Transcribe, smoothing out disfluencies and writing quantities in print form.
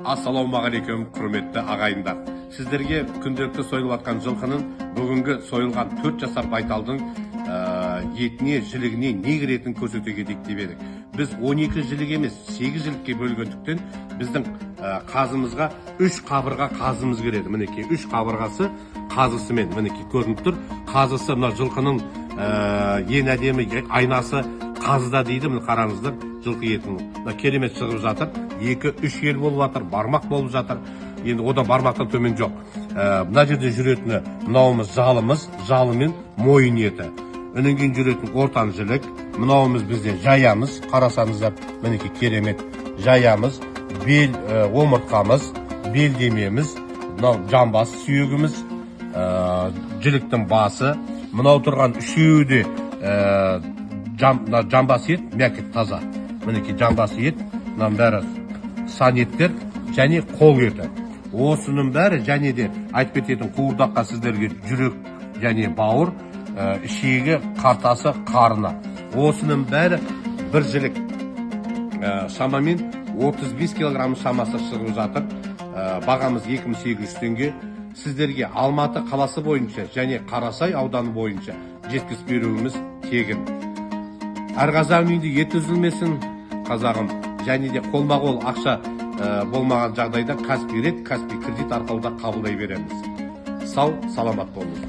Ассалаумағалейкум, құрметті ағайындар. Сіздерге күнделікті сойылып жатқан жылқының бүгінгі сойылған 4 жасар байталдың етіне, жілігіне не кіретінін көрсете кетейік деп едік. Біз 12 жілік емес, 8 жілікке бөлгендіктен біздің қазымызға 3 қабырға қазымыз кіреді. Мінекей 3 қабырғасы қазысымен мінекей көрініп тұр. Қазысы мына жылқының ең әдемі айнасы қазыда дейді. Міне қараңыздар, жылқы етінің керемет шығып жатыр. 2-3 ел болып жатыр, бармақ болып жатыр. Енді одан бармақтан төмен жоқ. Мына жерде жүретіні мынауымыз жалымыз, жалымен мойын еті. Өнен кейін жүретін ортан жілік, мынауымыз бізде жаямыз. Қарасаңыздар, мінекей керемет жаямыз, бел омыртқамыз, белдемеміз, мынау жамбас сүйегіміз, жіліктің басы. Мынау тұрған үшеуі де жамбас ет, мәкіт таза. Мінекей жамбас ет, мынаның бәрі сан еттер және қол еті. Осының бәрі және де айтып кететін қуырдаққа сіздерге жүрек және бауыр, ішегі, қартасы, қарына. Осының бәрі бір жілік шамамен 35 килограмм шамасы шығып жатыр. Бағамыз 2800 теңге. Сіздерге Алматы қаласы бойынша және Қарасай ауданы бойынша жеткізіп беруіміз тегін. Әр қазағым үйінде ет үзілмесін, қазағым. Және де қолма-қол ақша болмаған жағдайда Каспий рет, Каспий кредит арқылы да қабылдай береміз. Сау, саламат болыңыз.